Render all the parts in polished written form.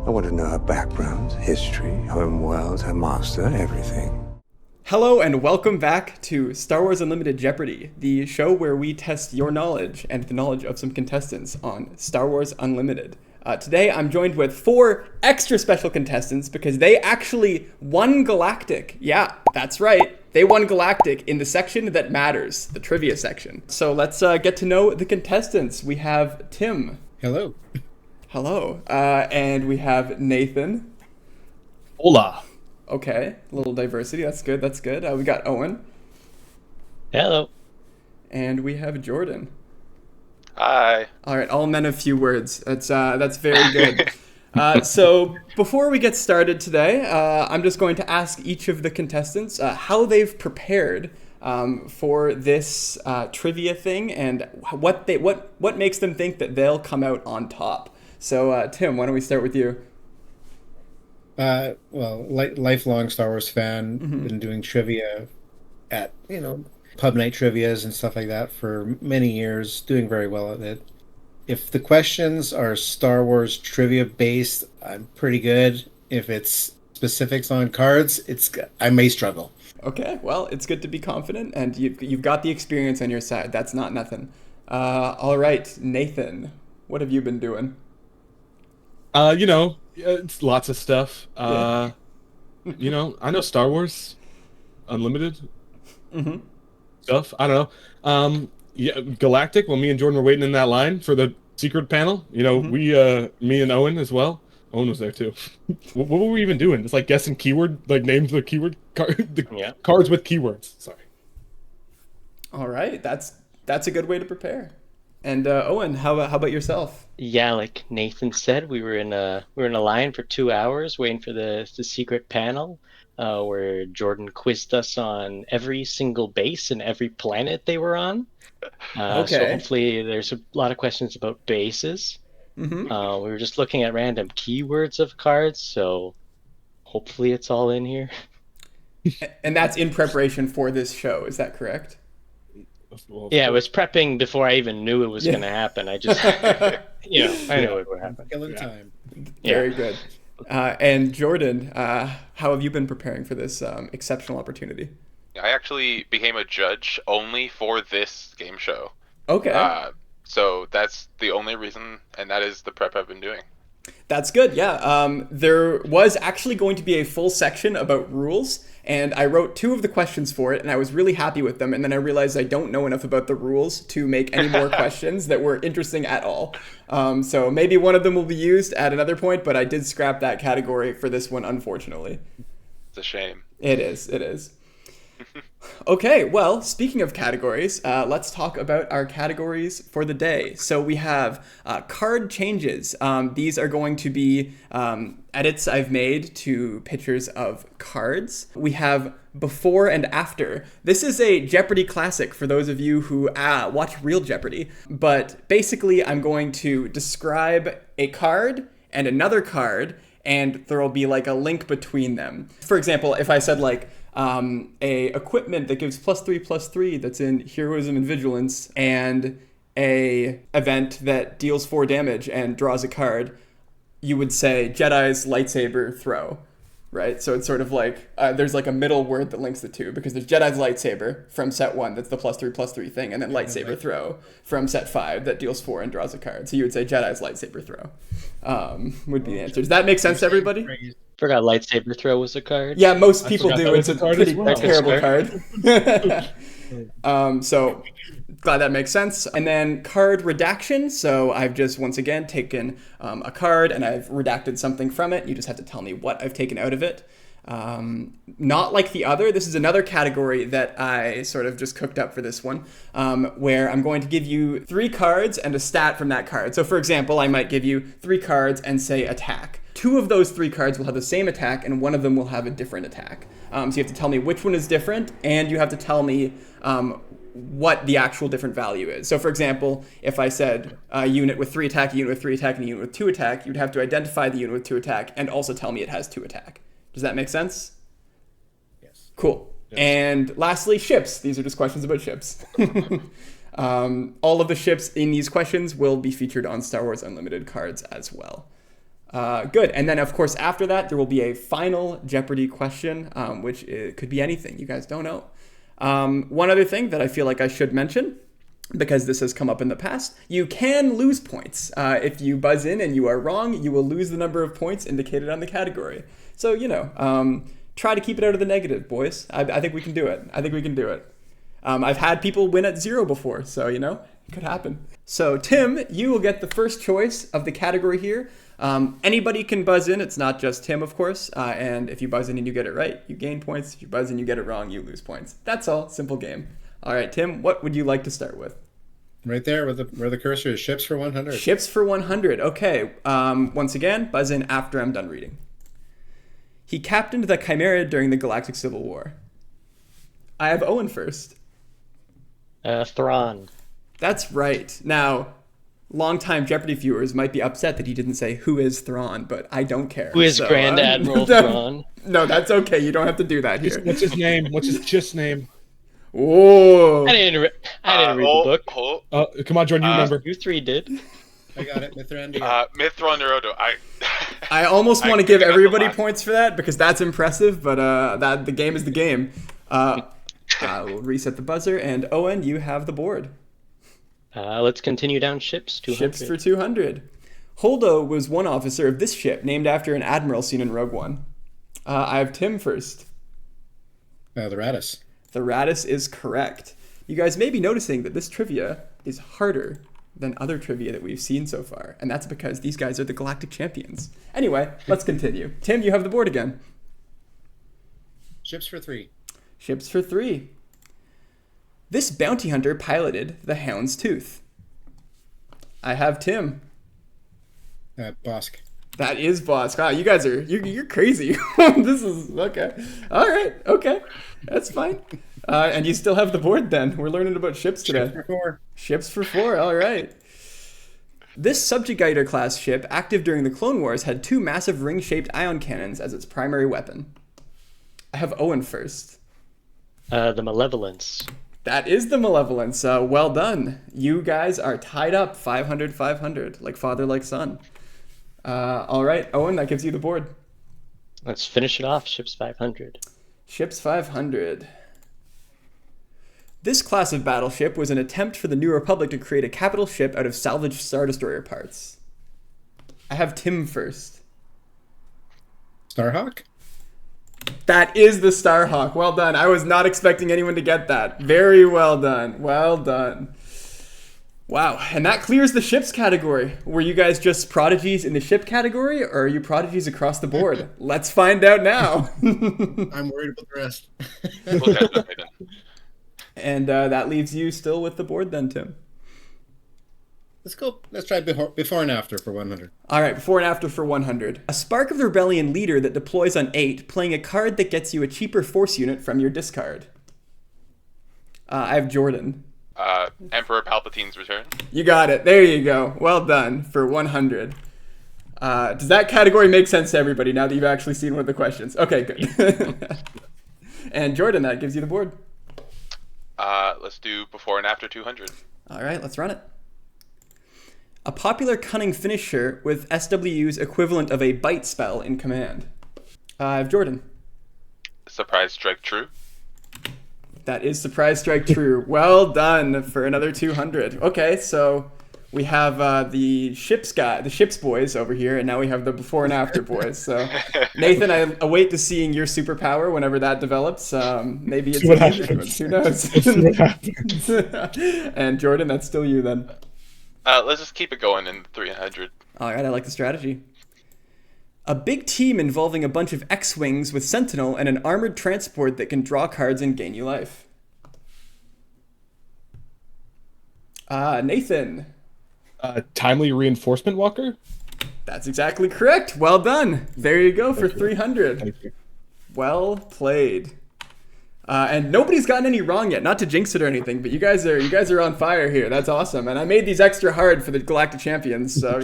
I want to know her background, history, home world, her master, everything. Hello and welcome back to Star Wars Unlimited Jeopardy, the show where we test your knowledge and the knowledge of some contestants on Star Wars Unlimited. Today I'm joined with 4 extra special contestants because they actually won Galactic. Yeah, that's right. They won Galactic in the section that matters, the trivia section. So let's get to know the contestants. We have Tim. Hello. Hello. And we have Nathan. Hola. Okay, a little diversity. That's good. That's good. We got Owen. Hello. And we have Jordan. Hi. All right, all men of few words. That's very good. So before we get started today, I'm just going to ask each of the contestants how they've prepared for this trivia thing and what makes them think that they'll come out on top. So Tim, why don't we start with you? Lifelong Star Wars fan, been doing trivia at, pub night trivias and stuff like that for many years, doing very well at it. If the questions are Star Wars trivia based, I'm pretty good. If it's specifics on cards, I may struggle. Okay, well, it's good to be confident, and you've got the experience on your side. That's not nothing. All right, Nathan, what have you been doing? It's lots of stuff. I know Star Wars Unlimited stuff. I don't know. Galactic. Well, me and Jordan were waiting in that line for the secret panel. Me and Owen as well. Owen was there too. What were we even doing? It's like guessing keyword, like names of the keyword cards with keywords. Sorry. All right, that's a good way to prepare. And Owen, how about yourself? Yeah, like Nathan said, we were in a line for 2 hours waiting for the secret panel, where Jordan quizzed us on every single base and every planet they were on. Okay. So hopefully there's a lot of questions about bases. We were just looking at random keywords of cards, so hopefully it's all in here. And that's in preparation for this show, is that correct? Yeah, I was prepping before I even knew it was going to happen. I just, I knew it would happen. Killing time. Very good. And Jordan, how have you been preparing for this exceptional opportunity? I actually became a judge only for this game show. Okay. So that's the only reason, and that is the prep I've been doing. That's good, yeah. There was actually going to be a full section about rules, and I wrote 2 of the questions for it, and I was really happy with them, and then I realized I don't know enough about the rules to make any more questions that were interesting at all. So maybe one of them will be used at another point, but I did scrap that category for this one, unfortunately. It's a shame. It is. Okay, well, speaking of categories, let's talk about our categories for the day. So we have card changes. These are going to be edits I've made to pictures of cards. We have before and after. This is a Jeopardy classic for those of you who watch real Jeopardy. But basically, I'm going to describe a card and another card, and there will be like a link between them. For example, if I said like, a equipment that gives +3/+3 that's in heroism and vigilance, and a event that deals 4 damage and draws a card, you would say Jedi's lightsaber throw, right? So it's sort of like there's like a middle word that links the two, because there's Jedi's lightsaber from set 1 that's the +3/+3 thing, and then lightsaber throw from set 5 that deals 4 and draws a card. So you would say Jedi's lightsaber throw would be the answer. Does that make sense to everybody? Forgot lightsaber throw was a card. Yeah, most people do. It's a pretty well. terrible card. So glad that makes sense. And then card redaction. So I've just once again taken a card and I've redacted something from it. You just have to tell me what I've taken out of it. Not like the other. This is another category that I sort of just cooked up for this one, where I'm going to give you 3 cards and a stat from that card. So for example, I might give you 3 cards and say attack. 2 of those 3 cards will have the same attack, and one of them will have a different attack. So you have to tell me which one is different, and you have to tell me what the actual different value is. So for example, if I said a unit with 3 attack, a unit with 3 attack, and a unit with 2 attack, you'd have to identify the unit with 2 attack and also tell me it has 2 attack. Does that make sense? Yes. Cool. Yes. And lastly, ships. These are just questions about ships. All of the ships in these questions will be featured on Star Wars Unlimited cards as well. Good. And then, of course, after that, there will be a final Jeopardy question, which could be anything. You guys don't know. One other thing that I feel like I should mention, because this has come up in the past, you can lose points. If you buzz in and you are wrong, you will lose the number of points indicated on the category. So, try to keep it out of the negative, boys. I think we can do it. I've had people win at 0 before, so, it could happen. So, Tim, you will get the first choice of the category here. Anybody can buzz in. It's not just Tim, of course. And if you buzz in and you get it right, you gain points. If you buzz in and you get it wrong, you lose points. That's all. Simple game. All right, Tim, what would you like to start with? Right there where the cursor is, ships for 100. Ships for 100. Okay. Once again, buzz in after I'm done reading. He captained the Chimera during the Galactic Civil War. I have Owen first. Thrawn. That's right. Now, longtime Jeopardy viewers might be upset that he didn't say who is Thrawn, but I don't care. Who is Grand Admiral Thrawn? No, that's okay. You don't have to do that here. What's his name? What's his just name? Oh. I didn't read the book. Come on, Jordan, you remember. You three did. I got it. Mithrandir. Mithran Naruto. I almost want to give everybody points for that because that's impressive, but that the game is the game. We'll reset the buzzer, and Owen, you have the board. Let's continue down ships. 200. Ships for 200. Holdo was one officer of this ship, named after an admiral seen in Rogue One. I have Tim first. The Radis. The Radis is correct. You guys may be noticing that this trivia is harder than other trivia that we've seen so far, and that's because these guys are the Galactic champions. Anyway, let's continue. Tim, you have the board again. Ships for 3. Ships for 3. This bounty hunter piloted the Hound's Tooth. I have Tim. Bosk. That is Bosk. Wow, you guys you're crazy. This is okay. All right. Okay. That's fine. And you still have the board then. We're learning about ships today. Ships for 4. Ships for 4. All right. This Subjugator class ship, active during the Clone Wars, had 2 massive ring-shaped ion cannons as its primary weapon. I have Owen first. The Malevolence. That is the Malevolence. Well done. You guys are tied up 500-500, like father, like son. All right, Owen, that gives you the board. Let's finish it off. Ships 500. Ships 500. This class of battleship was an attempt for the New Republic to create a capital ship out of salvaged Star Destroyer parts. I have Tim first. Starhawk? That is the Starhawk. Well done. I was not expecting anyone to get that. Very well done. Well done. Wow. And that clears the ships category. Were you guys just prodigies in the ship category, or are you prodigies across the board? Let's find out now. I'm worried about the rest. We'll catch up later. And that leaves you still with the board then, Tim. Let's go. Let's try before and after for 100. All right, before and after for 100. A Spark of the Rebellion leader that deploys on 8, playing a card that gets you a cheaper force unit from your discard. I have Jordan. Emperor Palpatine's return. You got it. There you go. Well done for 100. Does that category make sense to everybody now that you've actually seen one of the questions? Okay, good. And Jordan, that gives you the board. Let's do before and after 200. All right, let's run it. A popular cunning finisher with SWU's equivalent of a bite spell in command. I have Jordan. Surprise Strike True. That is Surprise Strike True. Well done for another 200. Okay, so we have the ships boys over here, and now we have the before and after boys. So Nathan, I await to seeing your superpower whenever that develops. Maybe it's what who knows? Let's see what happens. And Jordan, that's still you then. Let's just keep it going in 300. All right, I like the strategy. A big team involving a bunch of X-Wings with Sentinel and an armored transport that can draw cards and gain you life. Nathan. Timely Reinforcement Walker? That's exactly correct. Well done. There you go for 300. Thank you. Well played. And nobody's gotten any wrong yet. Not to jinx it or anything, but you guys are on fire here. That's awesome. And I made these extra hard for the Galactic champions, so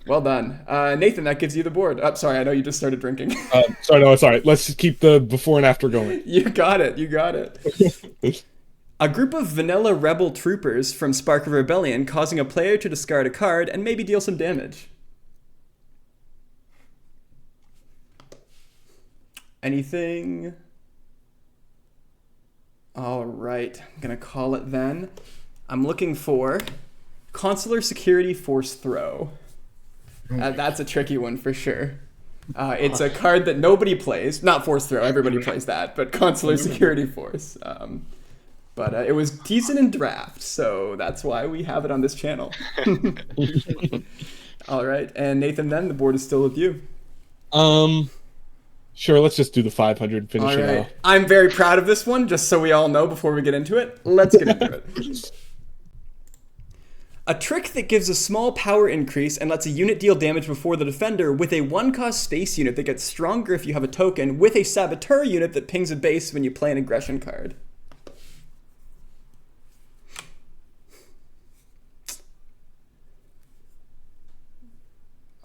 well done. Nathan, that gives you the board. Oh, sorry, I know you just started drinking. Sorry. Let's just keep the before and after going. You got it. A group of vanilla rebel troopers from Spark of Rebellion causing a player to discard a card and maybe deal some damage. Anything? All right, I'm gonna call it then. I'm looking for Consular Security Force Throw. That's a tricky one for sure. It's a card that nobody plays. Not Force Throw, everybody plays that, but Consular Security Force. But it was decent in draft, so that's why we have it on this channel. All right, and Nathan, then the board is still with you. Sure, let's just do the 500 finish All it right. off. I'm very proud of this one, just so we all know before we get into it. Let's get into it. A trick that gives a small power increase and lets a unit deal damage before the defender with a 1-cost space unit that gets stronger if you have a token with a saboteur unit that pings a base when you play an aggression card.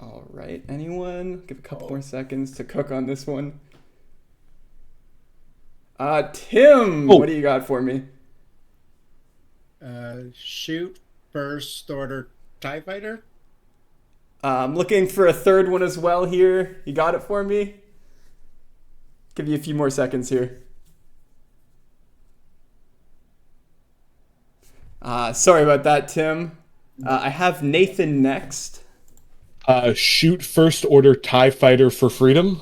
All right, anyone? Give a couple more seconds to cook on this one. Tim, what do you got for me? Shoot first order TIE fighter. I'm looking for a third one as well here. You got it for me? Give you a few more seconds here. Sorry about that, Tim. I have Nathan next. Shoot first order TIE fighter for freedom.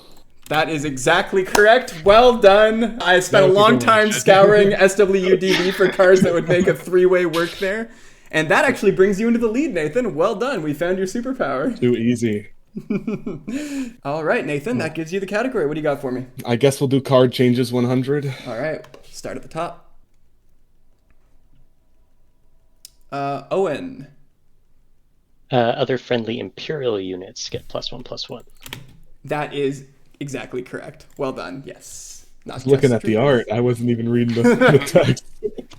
That is exactly correct. Well done. I spent a long time scouring SWDB for cards that would make a three-way work there. And that actually brings you into the lead, Nathan. Well done. We found your superpower. Too easy. All right, Nathan, that gives you the category. What do you got for me? I guess we'll do card changes 100. All right, start at the top. Owen. Other friendly Imperial units get +1/+1. That is exactly correct. Well done. Yes. I was looking at the art. I wasn't even reading the text.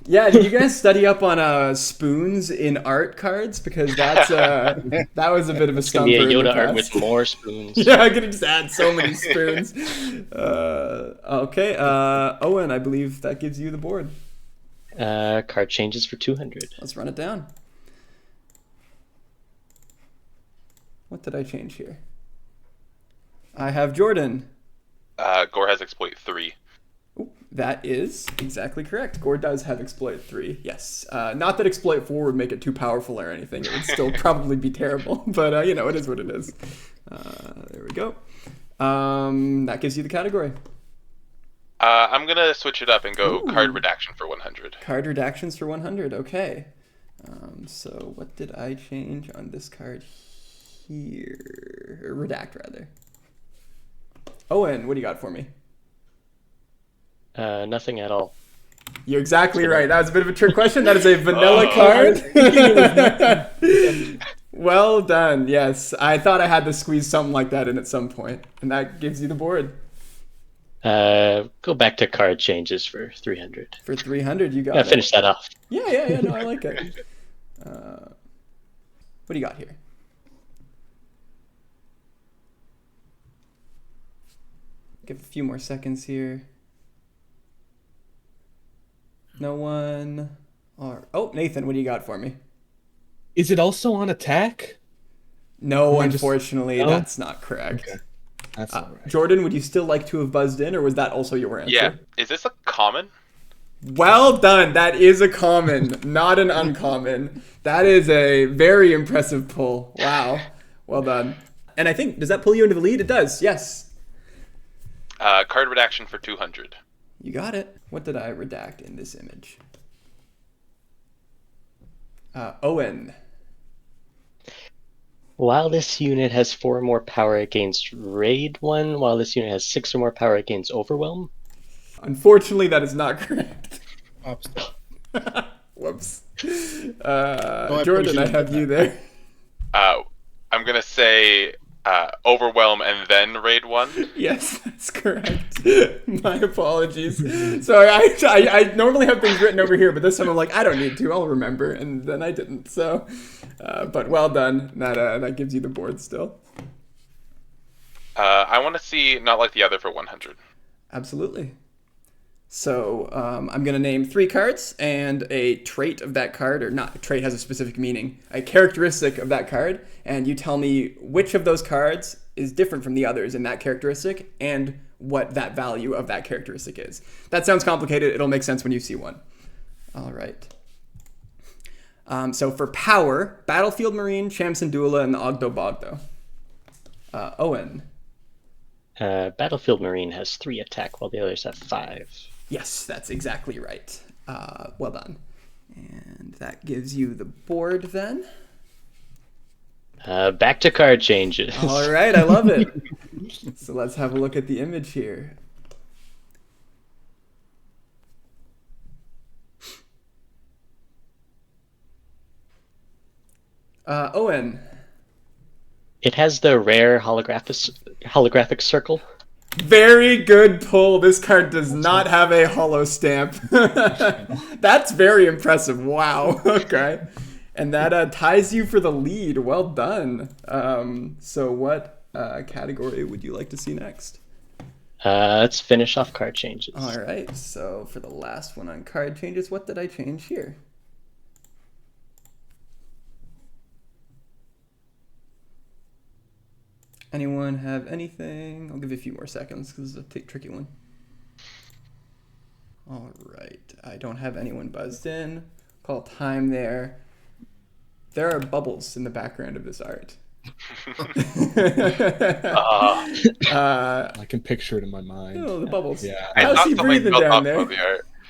Yeah, did you guys study up on spoons in art cards? Because that's that was a bit of a stumper. It's gonna be a in the Yoda art past. with more spoons. Yeah, I could just add so many spoons. Okay, Owen, I believe that gives you the board. Card changes for 200. Let's run it down. What did I change here? I have Jordan. Gore has exploit 3. Ooh, that is exactly correct. Gore does have exploit 3, yes. Not that exploit 4 would make it too powerful or anything. It would still probably be terrible, but it is what it is. There we go. That gives you the category. I'm going to switch it up and go card redaction for 100. Card redactions for 100, okay. So what did I change on this card here? Or redact, rather. Owen, what do you got for me? Nothing at all. You're exactly right. That was a bit of a trick question. That is a vanilla card. Well done. Yes. I thought I had to squeeze something like that in at some point. And that gives you the board. Go back to card changes for 300. For 300, you got Yeah, it. finish that off. Yeah. No, I like it. What do you got here? Give a few more seconds here. No one. Oh, Nathan, what do you got for me? Is it also on attack? No, Or unfortunately, No? that's not correct. Okay. That's all right. Jordan, would you still like to have buzzed in, or was that also your answer? Yeah. Is this a common? Well done. That is a common, not an uncommon. That is a very impressive pull. Wow. Well done. And I think, does that pull you into the lead? It does. Yes. Card redaction for 200. You got it. What did I redact in this image? Owen. While this unit has 4 or more power against Raid 1, while this unit has 6 or more power against Overwhelm. Unfortunately, that is not correct. Obstacle. Whoops. I Jordan, I appreciate have that. you there. I'm going to say overwhelm and then raid 1. Yes, that's correct. My apologies. Sorry, I normally have things written over here, but this time I'm like, I don't need to. I'll remember, and then I didn't. So, but well done. That gives you the board still. I want to see not like the other for 100. Absolutely. So I'm going to name 3 cards and a trait of that card, or not, a trait has a specific meaning, a characteristic of that card, and you tell me which of those cards is different from the others in that characteristic and what that value of that characteristic is. That sounds complicated. It'll make sense when you see one. All right. So for power, Battlefield Marine, Shamsandula, and the Ogdo Bogdo. Owen. Battlefield Marine has 3 attack, while the others have 5. Yes, that's exactly right. Well done. And that gives you the board then. Back to card changes. All right, I love it. So let's have a look at the image here. Owen. It has the rare holographic circle. Very good pull. This card does not have a holo stamp. That's very impressive. Wow. Okay. And that ties you for the lead. Well done. So what category would you like to see next? Let's finish off card changes. All right. So for the last one on card changes, what did I change here? Anyone have anything? I'll give you a few more seconds because this is a tricky one. All right. I don't have anyone buzzed in. Call time there. There are bubbles in the background of this art. I can picture it in my mind. Oh, the bubbles. Yeah. How's he breathing down there?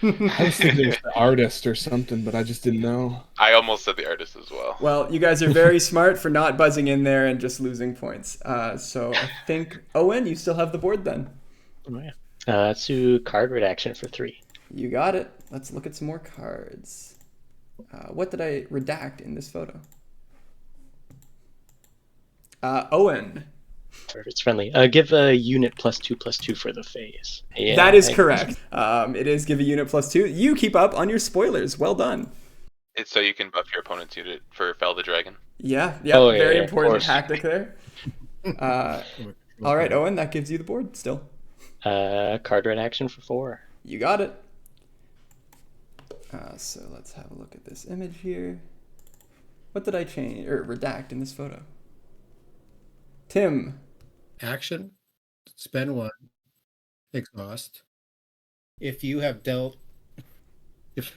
I was thinking it was the artist or something, but I just didn't know. I almost said the artist as well. Well, you guys are very smart for not buzzing in there and just losing points. So I think, Owen, you still have the board then. Oh, yeah. Let's do card redaction for 3. You got it. Let's look at some more cards. What did I redact in this photo? Owen. It's friendly. Give a unit +2/+2 for the phase. Yeah, that is correct. It is give a unit +2. You keep up on your spoilers. Well done. It's so you can buff your opponent's unit for Fell the Dragon. Yeah, Oh, very yeah, important tactic there. All right, Owen, that gives you the board still. Card redaction for 4. You got it. So let's have a look at this image here. What did I change or redact in this photo? Tim. Action, spend 1, exhaust. If you have dealt, if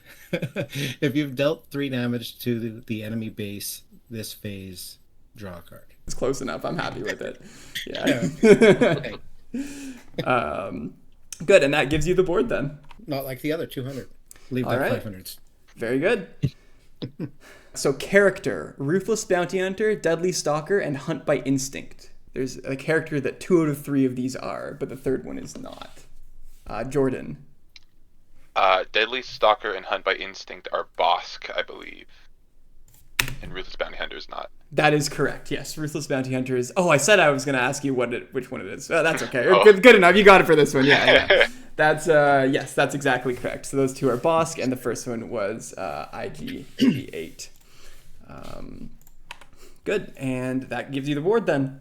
you've dealt 3 damage to the enemy base this phase, draw a card. It's close enough. I'm happy with it. Okay. Good, and that gives you the board then. Not like the other 200. Leave All that right. 500s. Very good. So character, Ruthless Bounty Hunter, Deadly Stalker, and Hunt by Instinct. There's a character that 2 out of 3 of these are, but the third one is not. Jordan. Deadly Stalker and Hunt by Instinct are Bosk, I believe. And Ruthless Bounty Hunter is not. That is correct. Yes, Ruthless Bounty Hunter is. Oh, I said I was going to ask you which one it is. That's okay. Oh. Good enough. You got it for this one. Yeah. That's yes, that's exactly correct. So those 2 are Bosk, and the first one was IG-88. Good, and that gives you the board then.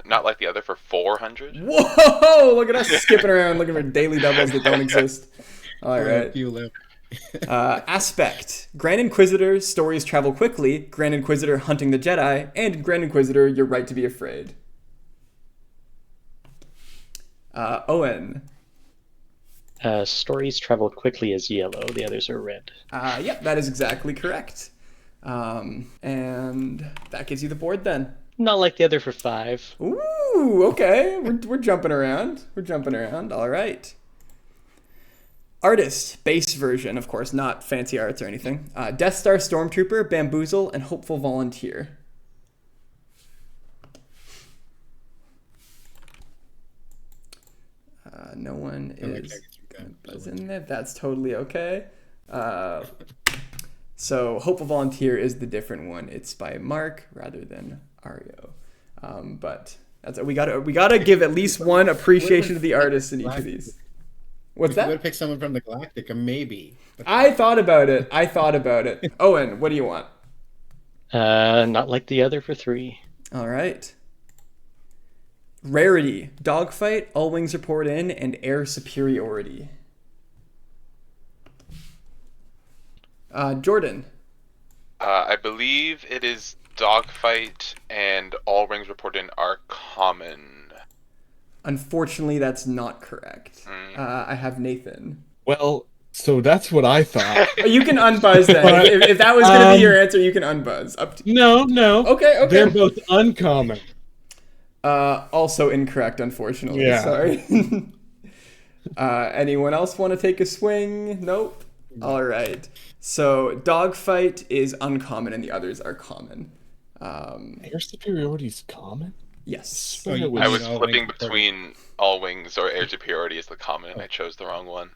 Not like the other for 400. Whoa! Look at us skipping around looking for daily doubles that don't exist. All right. You live. Aspect. Grand Inquisitor, stories travel quickly. Grand Inquisitor, hunting the Jedi. And Grand Inquisitor, your right to be afraid. Owen. Stories travel quickly is yellow. The others are red. Yep, that is exactly correct. And that gives you the board then. Not like the other for 5. Ooh, okay. We're jumping around. All right. Artist, base version, of course, not fancy arts or anything. Death Star Stormtrooper, Bamboozle, and Hopeful Volunteer. No one is buzz in there. That's totally okay. So Hopeful Volunteer is the different one. It's by Mark rather than Ario. But that's we gotta give at least one appreciation to the artist in each of these. What's that? I'm going to pick someone from the Galactic, maybe. But I thought about it. Owen, what do you want? Not like the other for 3. All right. Rarity, Dogfight, All Wings Report In, and Air Superiority. Jordan. I believe it is Dogfight and all rings reported in are common. Unfortunately, that's not correct. I have Nathan. Well, so that's what I thought. You can unbuzz then. But, if that was going to be your answer, you can unbuzz. Up to you. No. Okay. They're both uncommon. Also incorrect, unfortunately. Yeah. Sorry. Anyone else want to take a swing? Nope. All right. So Dogfight is uncommon and the others are common. Air superiority is common? Yes. Oh, you I was all flipping wings between all wings or air superiority as the common, and I chose the wrong one.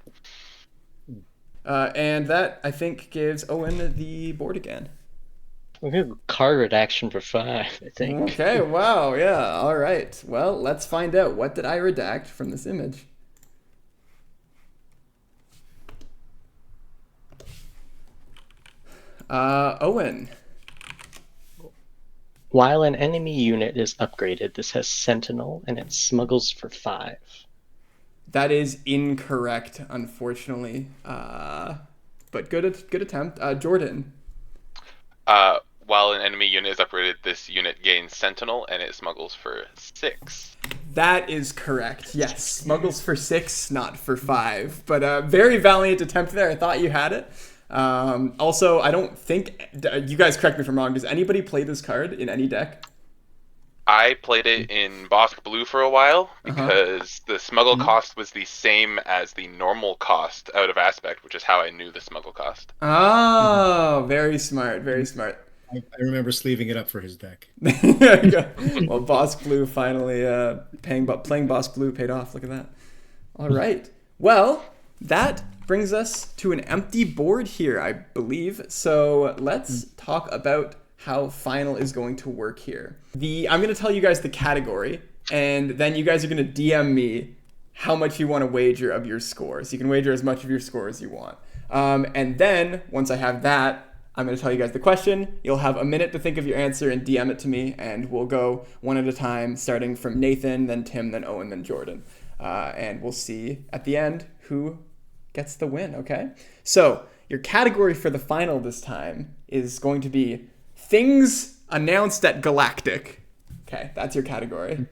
And that, I think, gives Owen the board again. We're gonna go card redaction for 5, I think. Okay, wow, yeah, all right. Well, let's find out. What did I redact from this image? Owen. While an enemy unit is upgraded, this has Sentinel, and it smuggles for 5. That is incorrect, unfortunately. But good attempt. Jordan. While an enemy unit is upgraded, this unit gains Sentinel, and it smuggles for 6. That is correct. Yes, smuggles for 6, not for 5. But very valiant attempt there. I thought you had it. Also, I don't think you guys correct me if I'm wrong. Does anybody play this card in any deck? I played it in Bosk Blue for a while because the smuggle cost was the same as the normal cost out of Aspect, which is how I knew the smuggle cost. Oh, very smart. Very smart. I remember sleeving it up for his deck. Well, Bosk Blue finally playing Bosk Blue paid off. Look at that. All right. Well, that brings us to an empty board here, I believe. So let's talk about how final is going to work here. I'm going to tell you guys the category, and then you guys are going to DM me how much you want to wager of your score. So you can wager as much of your score as you want. And then once I have that, I'm going to tell you guys the question. You'll have a minute to think of your answer and DM it to me, and we'll go one at a time, starting from Nathan, then Tim, then Owen, then Jordan. And we'll see at the end who gets the win, okay? So your category for the final this time is going to be things announced at Galactic. Okay, that's your category.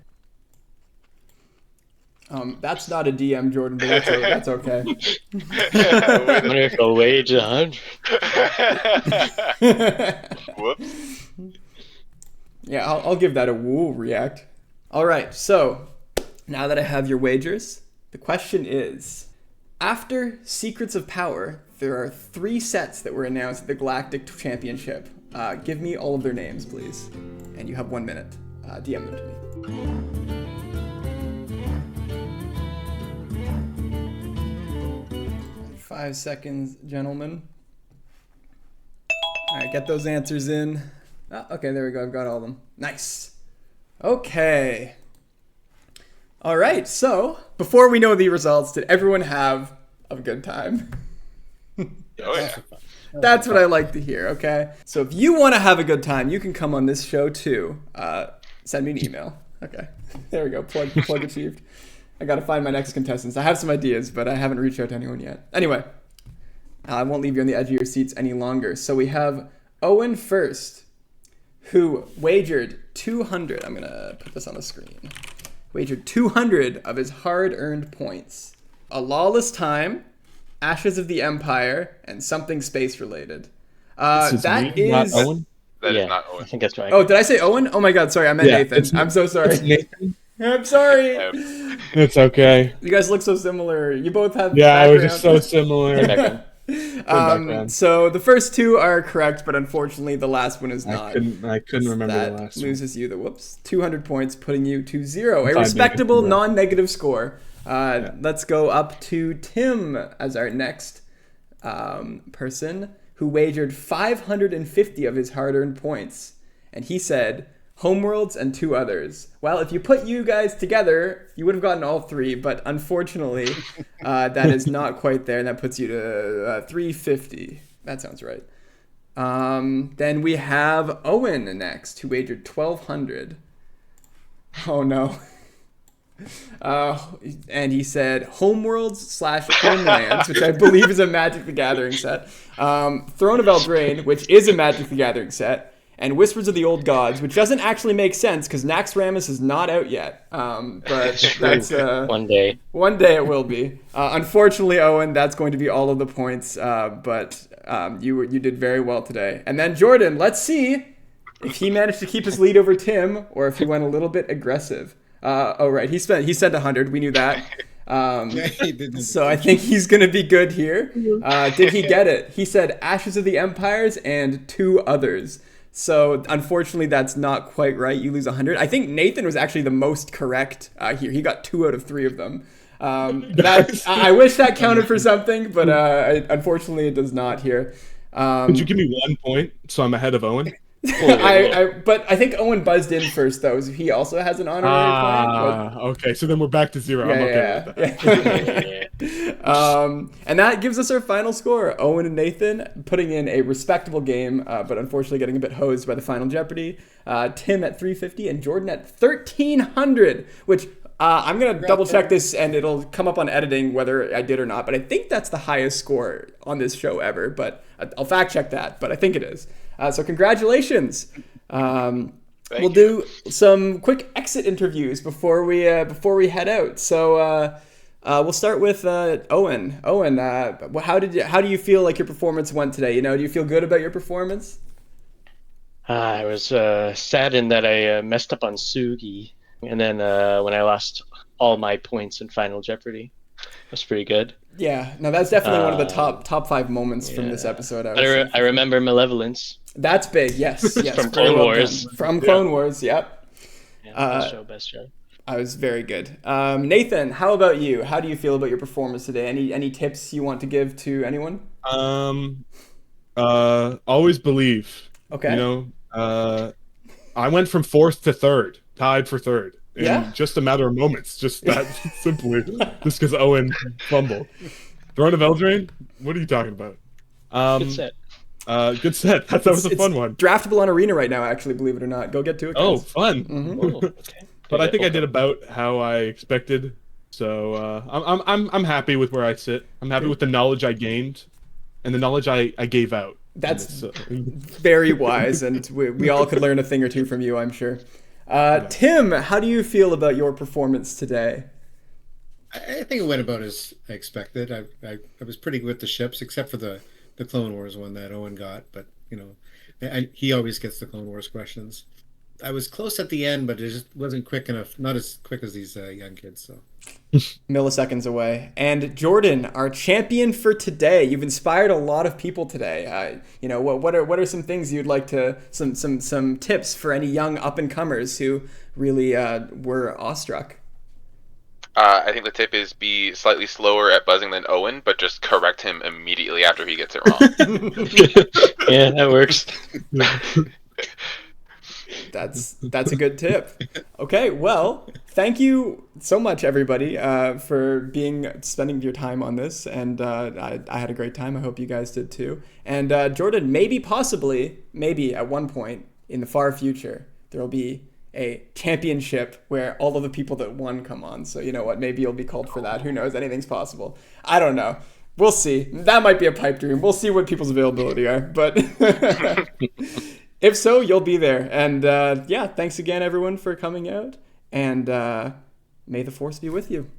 That's not a DM, Jordan, but that's okay. I wonder if I'll wage 100. Whoops. Yeah, I'll give that a woo react. All right, so now that I have your wagers, the question is, after Secrets of Power, there are 3 sets that were announced at the Galactic Championship. Give me all of their names, please. And you have 1 minute. DM them to me. 5 seconds, gentlemen. All right, get those answers in. Okay, there we go. I've got all of them. Nice. Okay. All right, so before we know the results, did everyone have a good time? Oh, yeah. That's what I like to hear, okay? So if you want to have a good time, you can come on this show too. Send me an email. Okay, there we go. Plug achieved. I got to find my next contestants. I have some ideas, but I haven't reached out to anyone yet. Anyway, I won't leave you on the edge of your seats any longer. So we have Owen first, who wagered 200. I'm going to put this on the screen. Wagered 200 of his hard-earned points. A Lawless Time, Ashes of the Empire, and something space-related. That me, is... not Owen? That Yeah, is not Owen. I think that's right. Oh, did I say Owen? Oh my god, sorry, I meant Yeah, Nathan. I'm so It's sorry. Nathan. I'm sorry. It's okay. You guys look so similar. You both have Yeah, we're just so backgrounds. similar. Background. So the first 2 are correct, but unfortunately the last one is not. I couldn't remember That the last loses you the 200 points, putting you to 0. A Fine, respectable Nathan. non-negative score. Let's go up to Tim as our next person, who wagered 550 of his hard-earned points. And he said, Homeworlds and 2 others. Well, if you put you guys together, you would have gotten all 3, but unfortunately, that is not quite there, and that puts you to 350. That sounds right. Then we have Owen next, who wagered 1,200. Oh no. And he said Homeworlds/Homelands, which I believe is a Magic the Gathering set. Throne of Eldraine, which is a Magic the Gathering set. and Whispers of the Old Gods, which doesn't actually make sense because Naxxramas is not out yet. But that's one day. One day it will be. Unfortunately, Owen, that's going to be all of the points. But you did very well today. And then Jordan, let's see if he managed to keep his lead over Tim or if he went a little bit aggressive. Right, he said 100. We knew that. So I think he's going to be good here. Did he get it? He said Ashes of the Empires and 2 others. So unfortunately, that's not quite right. You lose 100. I think Nathan was actually the most correct here. He got 2 out of 3 of them. I wish that counted for something, but unfortunately, it does not here. Could you give me 1 point so I'm ahead of Owen? But I think Owen buzzed in first, though. So he also has an honorary point. Okay, so then we're back to 0. I'm okay with that. Yeah. And that gives us our final score. Owen and Nathan putting in a respectable game, but unfortunately getting a bit hosed by the final Jeopardy. Tim at 350 and Jordan at 1,300, which I'm going to double check this and it'll come up on editing whether I did or not. But I think that's the highest score on this show ever. But I'll fact check that, but I think it is. So congratulations. We'll do some quick exit interviews before we head out. So we'll start with Owen. Owen, how do you feel like your performance went today? Do you feel good about your performance? I was saddened that I messed up on Sugi, and then when I lost all my points in Final Jeopardy, it was pretty good. Yeah, no, that's definitely one of the top 5 moments from this episode. I remember Malevolence. That's big, yes. From Clone Wars. From Clone Wars, yep. Yeah, best show. I was very good. Nathan, how about you? How do you feel about your performance today? Any tips you want to give to anyone? Always believe. Okay. I went from 4th to 3rd, tied for 3rd. In just a matter of moments, just that simply, just because Owen fumbled. Throne of Eldraine? What are you talking about? Good set. Good set. That was a fun one. Draftable on Arena right now, actually, believe it or not. Go get to it, guys. Oh, fun. Mm-hmm. Ooh, okay. But I think I did about how I expected. So I'm happy with where I sit. I'm happy with the knowledge I gained and the knowledge I gave out. That's very wise, and we all could learn a thing or two from you, I'm sure. Tim, how do you feel about your performance today? I think it went about as I expected. I was pretty good with the ships, except for the Clone Wars one that Owen got. But he always gets the Clone Wars questions. I was close at the end, but it just wasn't quick enough. Not as quick as these young kids. So milliseconds away. And Jordan, our champion for today. You've inspired a lot of people today. What are some things you'd like to some tips for any young up and comers who really were awestruck? I think the tip is be slightly slower at buzzing than Owen, but just correct him immediately after he gets it wrong. Yeah, that works. That's a good tip. Okay, well, thank you so much, everybody, for spending your time on this. And I had a great time. I hope you guys did too. And Jordan, maybe at one point in the far future, there will be a championship where all of the people that won come on. So you know what? Maybe you'll be called for that. Who knows? Anything's possible. I don't know. We'll see. That might be a pipe dream. We'll see what people's availability are. But if so, you'll be there. And thanks again, everyone, for coming out. And may the force be with you.